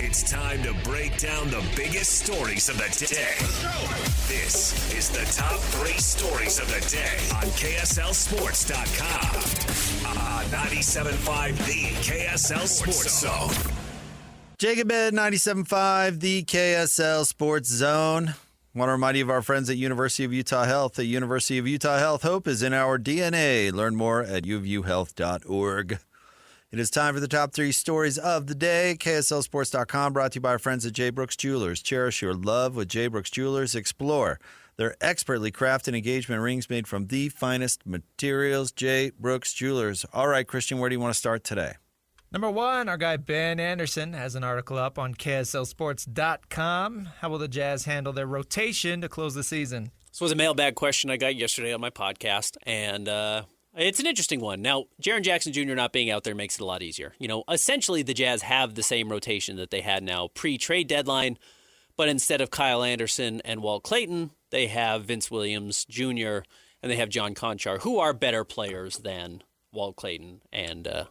It's time to break down the biggest stories of the day. This is the top 3 stories of the day on KSLSports.com. 97.5, the KSL Sports Zone. Jacob Ed, 97.5, the KSL Sports Zone. Want to remind you of our friends at University of Utah Health. The University of Utah Health, hope is in our DNA. Learn more at uvuhealth.org. It is time for the top 3 stories of the day. KSLSports.com, brought to you by our friends at J. Brooks Jewelers. Cherish your love with J. Brooks Jewelers. Explore their expertly crafted engagement rings made from the finest materials. J. Brooks Jewelers. All right, Christian, where do you want to start today? Number 1, our guy Ben Anderson has an article up on KSLSports.com. How will the Jazz handle their rotation to close the season? This was a mailbag question I got yesterday on my podcast, and it's an interesting one. Now, Jaren Jackson Jr. not being out there makes it a lot easier. You know, essentially the Jazz have the same rotation that they had now pre-trade deadline, but instead of Kyle Anderson and Walt Clayton, they have Vince Williams Jr. and they have John Conchar, who are better players than Walt Clayton and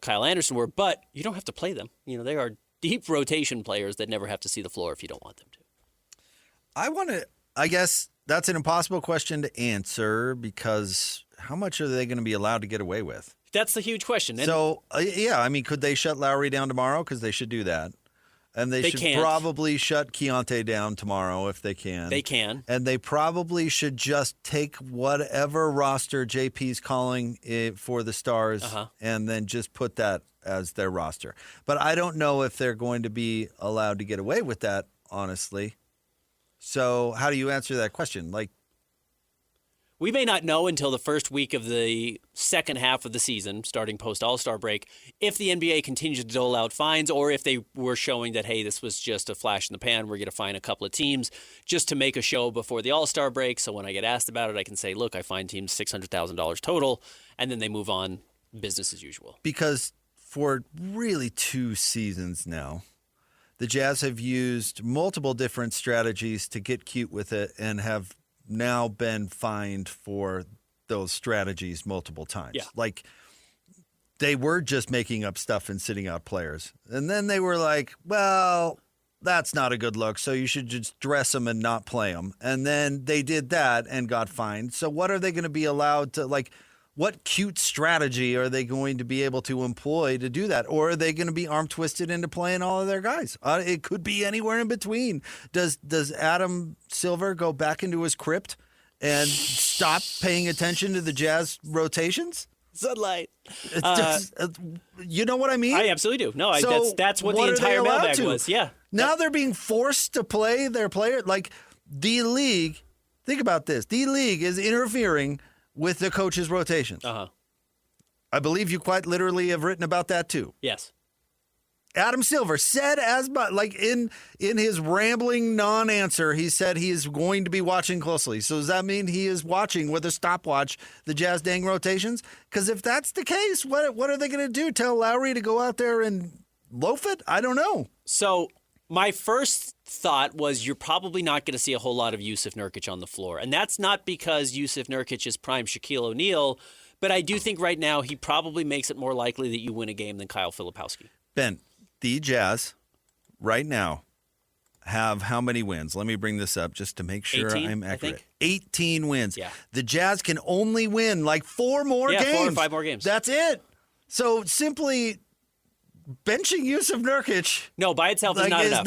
Kyle Anderson were, but you don't have to play them. You know, they are deep rotation players that never have to see the floor if you don't want them to. I guess that's an impossible question to answer because how much are they going to be allowed to get away with? That's the huge question. And could they shut Lowry down tomorrow? Because they should do that. And they should can't. probably shut Keontae down tomorrow if they can. They can. And they probably should just take whatever roster JP's calling it for the Stars and then just put that as their roster. But I don't know if they're going to be allowed to get away with that, honestly. So how do you answer that question? We may not know until the first week of the second half of the season, starting post-All-Star break, if the NBA continues to dole out fines or if they were showing that, hey, this was just a flash in the pan. We're going to fine a couple of teams just to make a show before the All-Star break. So when I get asked about it, I can say, look, I fined teams $600,000 total, and then they move on business as usual. Because for really 2 seasons now, the Jazz have used multiple different strategies to get cute with it and have now been fined for those strategies multiple times. Yeah. Like, they were just making up stuff and sitting out players. And then they were like, well, that's not a good look, so you should just dress them and not play them. And then they did that and got fined. So what are they going to be allowed to, what cute strategy are they going to be able to employ to do that? Or are they going to be arm twisted into playing all of their guys? It could be anywhere in between. Does Adam Silver go back into his crypt and stop paying attention to the Jazz rotations? Sunlight. You know what I mean? I absolutely do. No, So that's what the are they entire allowed mailbag to? was. Yeah. Now they're being forced to play their player. Like, the league, think about this. The league is interfering with the coach's rotations. I believe you quite literally have written about that too. Yes. Adam Silver said in his rambling non-answer, he said he is going to be watching closely. So does that mean he is watching with a stopwatch the Jazz dang rotations? Because if that's the case, what are they going to do? Tell Lowry to go out there and loaf it? I don't know. So my first thought was you're probably not going to see a whole lot of Yusuf Nurkic on the floor. And that's not because Yusuf Nurkic is prime Shaquille O'Neal, but I do think right now he probably makes it more likely that you win a game than Kyle Filipowski. Ben, the Jazz right now have how many wins? Let me bring this up just to make sure 18, I'm accurate. I think. 18 wins. Yeah. The Jazz can only win 4 more games. 4 or 5 more games. That's it. So simply benching Yusuf Nurkic by itself is not enough.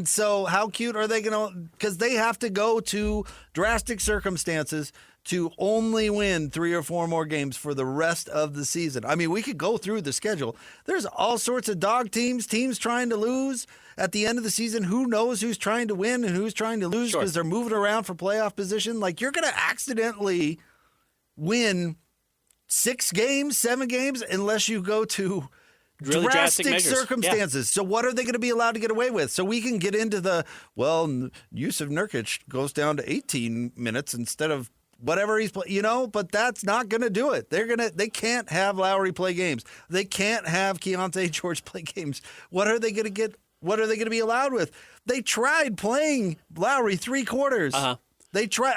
So how cute are they going to – because they have to go to drastic circumstances to only win 3 or 4 more games for the rest of the season. I mean, we could go through the schedule. There's all sorts of dog teams trying to lose at the end of the season. Who knows who's trying to win and who's trying to lose because they're moving around for playoff position. You're going to accidentally win 6 games, 7 games unless you go to – really drastic circumstances. Yeah. So what are they going to be allowed to get away with? So we can get into Yusuf Nurkic goes down to 18 minutes instead of whatever he's but that's not going to do it. They can't have Lowry play games. They can't have Keontae George play games. What are they going to get? What are they going to be allowed with? They tried playing Lowry 3 quarters. They tried.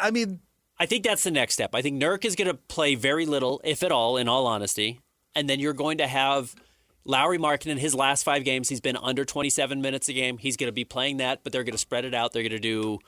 I think that's the next step. I think Nurk is going to play very little, if at all, in all honesty. And then you're going to have Lauri Markkanen, his last 5 games, he's been under 27 minutes a game. He's going to be playing that, but they're going to spread it out. They're going to do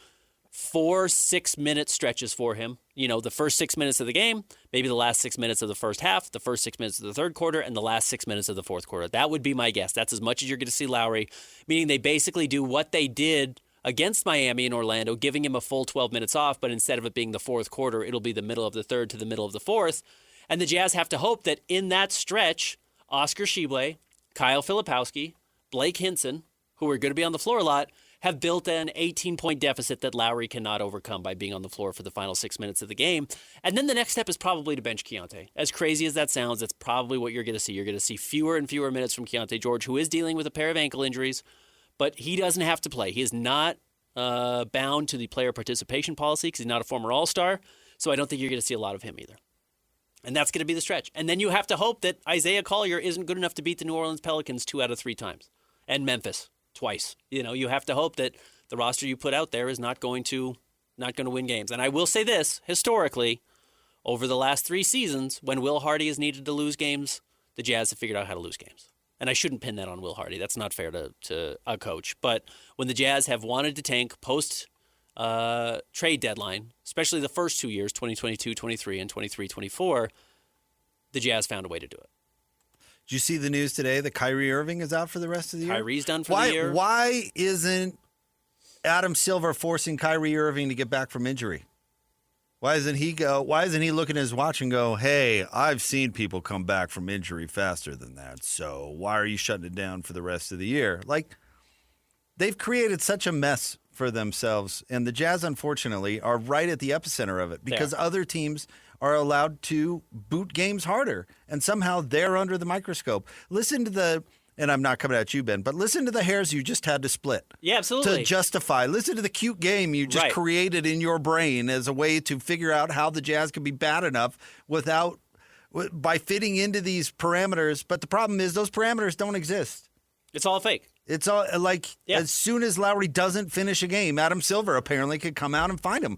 4 6-minute stretches for him. The first 6 minutes of the game, maybe the last 6 minutes of the first half, the first 6 minutes of the third quarter, and the last 6 minutes of the fourth quarter. That would be my guess. That's as much as you're going to see Lauri, meaning they basically do what they did against Miami and Orlando, giving him a full 12 minutes off, but instead of it being the fourth quarter, it'll be the middle of the third to the middle of the fourth. And the Jazz have to hope that in that stretch, Oscar Tshiebwe, Kyle Filipowski, Blake Hinson, who are going to be on the floor a lot, have built an 18-point deficit that Lauri cannot overcome by being on the floor for the final 6 minutes of the game. And then the next step is probably to bench Keontae. As crazy as that sounds, that's probably what you're going to see. You're going to see fewer and fewer minutes from Keontae George, who is dealing with a pair of ankle injuries, but he doesn't have to play. He is not bound to the player participation policy because he's not a former All-Star, so I don't think you're going to see a lot of him either. And that's going to be the stretch. And then you have to hope that Isaiah Collier isn't good enough to beat the New Orleans Pelicans 2 out of 3 times, and Memphis twice. You have to hope that the roster you put out there is not going to win games. And I will say this, historically, over the last 3 seasons, when Will Hardy has needed to lose games, the Jazz have figured out how to lose games. And I shouldn't pin that on Will Hardy. That's not fair to a coach. But when the Jazz have wanted to tank post trade deadline, especially the first 2 years, 2022, 23, and 23, 24, the Jazz found a way to do it. Did you see the news today that Kyrie Irving is out for the rest of the year? Kyrie's done for the year. Why isn't Adam Silver forcing Kyrie Irving to get back from injury? Why isn't he looking at his watch and go, hey, I've seen people come back from injury faster than that, so why are you shutting it down for the rest of the year? Like, they've created such a mess for themselves, and the Jazz, unfortunately, are right at the epicenter of it because other teams are allowed to boot games harder, and somehow they're under the microscope. Listen to and I'm not coming at you, Ben, but listen to the hairs you just had to split. Yeah, absolutely. To justify. Listen to the cute game you just created in your brain as a way to figure out how the Jazz can be bad enough by fitting into these parameters. But the problem is those parameters don't exist. It's all fake. It's all as soon as Lauri doesn't finish a game, Adam Silver apparently could come out and find him.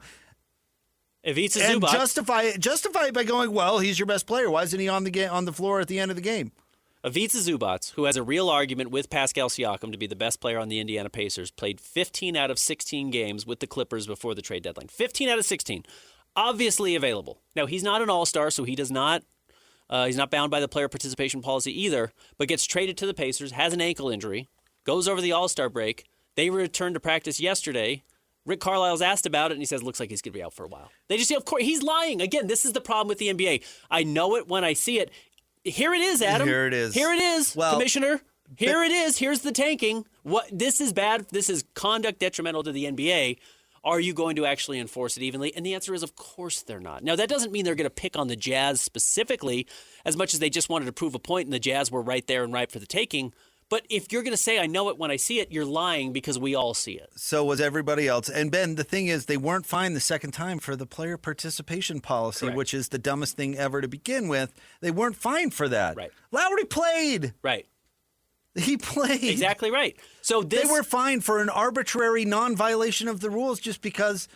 Ivica And Zubac. justify it by going, well, he's your best player. Why isn't he on the floor at the end of the game? Ivica Zubac, who has a real argument with Pascal Siakam to be the best player on the Indiana Pacers, played 15 out of 16 games with the Clippers before the trade deadline. 15 out of 16. Obviously available. Now, he's not an all-star, so he's not bound by the player participation policy either, but gets traded to the Pacers, has an ankle injury, goes over the all-star break. They returned to practice yesterday. Rick Carlisle's asked about it, and he says, looks like he's going to be out for a while. They just say, of course, he's lying. Again, this is the problem with the NBA. I know it when I see it. Here it is, Adam. Here it is. Well, Commissioner. Here it is. Here's the tanking. This is bad. This is conduct detrimental to the NBA. Are you going to actually enforce it evenly? And the answer is, of course they're not. Now, that doesn't mean they're going to pick on the Jazz specifically as much as they just wanted to prove a point and the Jazz were right there and ripe for the taking. But if you're going to say, I know it when I see it, you're lying because we all see it. So was everybody else. And, Ben, the thing is, they weren't fined the second time for the player participation policy, Correct. which is the dumbest thing ever to begin with. They weren't fined for that. Right. Lauri played. Right. He played. Exactly right. So They were fined for an arbitrary non-violation of the rules just because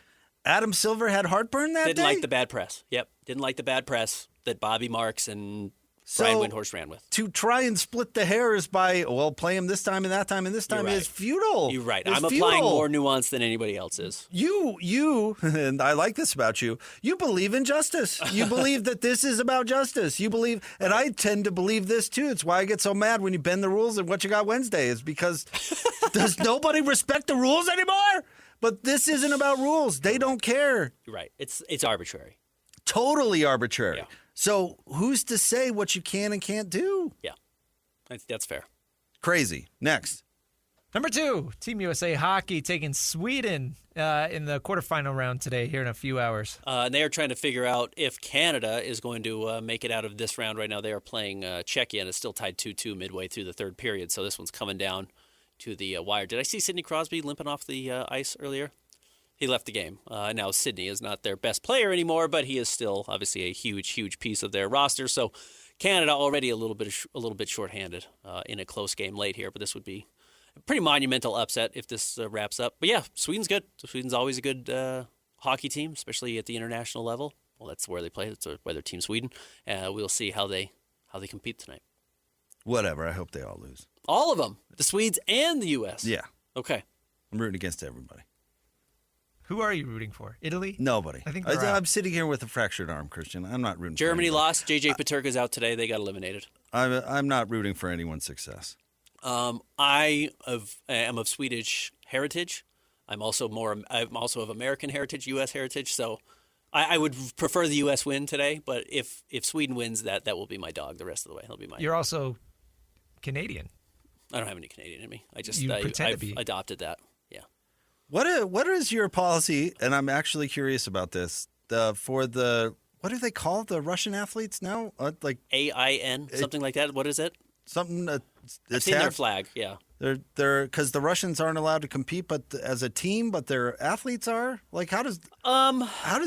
Adam Silver had heartburn that day? Didn't like the bad press. Yep. Didn't like the bad press that Bobby Marks and Brian Windhorst ran with. To try and split the hairs by, play him this time and that time and this time is futile. You're right. It's I'm applying more nuance than anybody else is. You, and I like this about you, you believe in justice. You believe that this is about justice. You believe, and I tend to believe this too. It's why I get so mad when you bend the rules and What You Got Wednesday is because does nobody respect the rules anymore? But this isn't about rules. They don't care. You're right. It's arbitrary. Totally arbitrary. Yeah. So who's to say what you can and can't do? Yeah, that's fair. Crazy. Next. Number 2, Team USA Hockey taking Sweden in the quarterfinal round today here in a few hours. And they are trying to figure out if Canada is going to make it out of this round. Right now they are playing Czechia, and it's still tied 2-2 midway through the third period. So this one's coming down to the wire. Did I see Sidney Crosby limping off the ice earlier? He left the game. Now, Sidney is not their best player anymore, but he is still obviously a huge, huge piece of their roster. So Canada already a little bit shorthanded in a close game late here, but this would be a pretty monumental upset if this wraps up. But yeah, Sweden's good. Sweden's always a good hockey team, especially at the international level. Well, that's where they play. That's where they're Team Sweden. We'll see how they compete tonight. Whatever. I hope they all lose. All of them. The Swedes and the U.S. Yeah. Okay. I'm rooting against everybody. Who are you rooting for? Italy? Nobody. I think they're out. I'm sitting here with a fractured arm, Christian. I'm not rooting Germany for anybody. lost. J.J. Paterka's out today. They got eliminated. I'm not rooting for anyone's success. I am of Swedish heritage. I'm also of American heritage, U.S. heritage. So I would prefer the U.S. win today. But if Sweden wins, that will be my dog the rest of the way. He'll be my. You're also Canadian. I don't have any Canadian in me. I've adopted that. Yeah. What is your policy? And I'm actually curious about this. For the what do they call the Russian athletes now? Like AIN, something like that. What is it? something. I've seen their flag. Yeah. They're because the Russians aren't allowed to compete, but as a team, but their athletes are. Like how does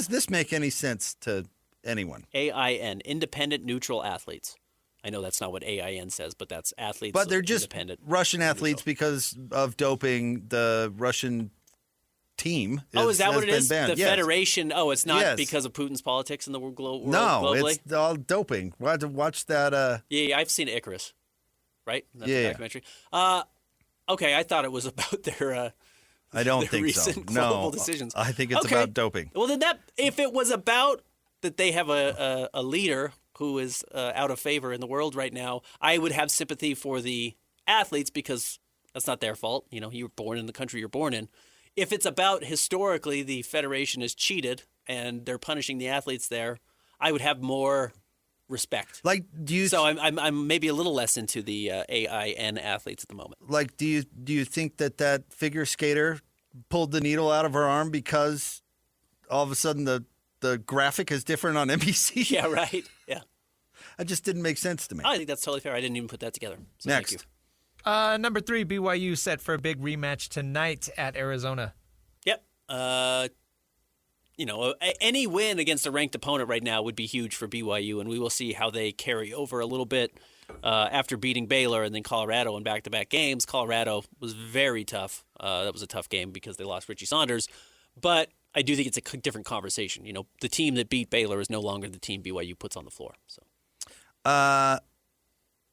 this make any sense to anyone? AIN, independent neutral athletes. I know that's not what AIN says, but that's athletes. But they're just Russian athletes because of doping. The Russian team. Is that what it is? Banned. The federation. Oh, it's not because of Putin's politics in the world globally? No, it's all doping. We'll have to watch that. Yeah, I've seen Icarus. Right? That's the documentary. Okay, I thought it was about their. I don't think so. Recent global decisions. I think it's about doping. Well, then if it was about that they have a leader who is out of favor in the world right now, I would have sympathy for the athletes because that's not their fault. You know, you were born in the country you're born in. If it's about historically the federation has cheated and they're punishing the athletes there, I would have more respect. Like, do you? So I'm maybe a little less into the AIN athletes at the moment. Like, do you think that figure skater pulled the needle out of her arm because all of a sudden the graphic is different on NBC? Yeah, right. Yeah. That just didn't make sense to me. I think that's totally fair. I didn't even put that together. So Next. Thank you. Number 3, BYU set for a big rematch tonight at Arizona. Yep. Any win against a ranked opponent right now would be huge for BYU, and we will see how they carry over a little bit after beating Baylor and then Colorado in back-to-back games. Colorado was very tough. That was a tough game because they lost Richie Saunders, but I do think it's a different conversation. You know, the team that beat Baylor is no longer the team BYU puts on the floor. So.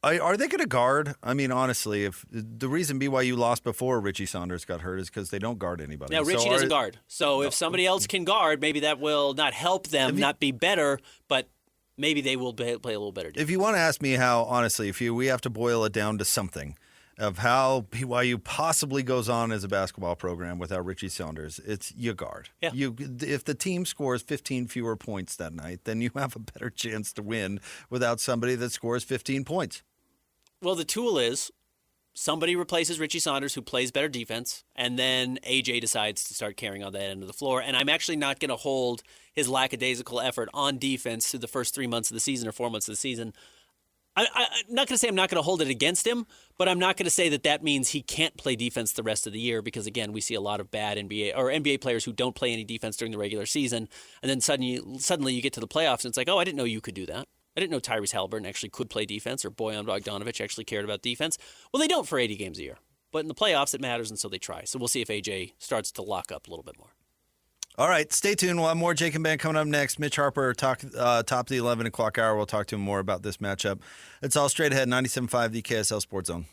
Are they going to guard? I mean, honestly, if the reason BYU lost before Richie Saunders got hurt is because they don't guard anybody. Now, Richie doesn't guard. So if somebody else can guard, maybe that will not help them, not be better, but maybe they will play a little better defense. If you want to ask me how, honestly, we have to boil it down to something of how BYU possibly goes on as a basketball program without Richie Saunders, it's you guard. Yeah. If the team scores 15 fewer points that night, then you have a better chance to win without somebody that scores 15 points. Well, the tool is somebody replaces Richie Saunders who plays better defense, and then AJ decides to start carrying on that end of the floor. And I'm actually not going to hold his lackadaisical effort on defense through the first 3 months of the season or 4 months of the season. I'm not going to say I'm not going to hold it against him, but I'm not going to say that means he can't play defense the rest of the year because, again, we see a lot of bad NBA players who don't play any defense during the regular season, and then suddenly you get to the playoffs and it's like, oh, I didn't know you could do that. I didn't know Tyrese Halliburton actually could play defense or Bojan Bogdanovic actually cared about defense. Well, they don't for 80 games a year. But in the playoffs, it matters, and so they try. So we'll see if AJ starts to lock up a little bit more. All right, stay tuned. We'll have more Jake and Ben coming up next. Mitch Harper, top of the 11 o'clock hour. We'll talk to him more about this matchup. It's all straight ahead, 97.5, the KSL Sports Zone.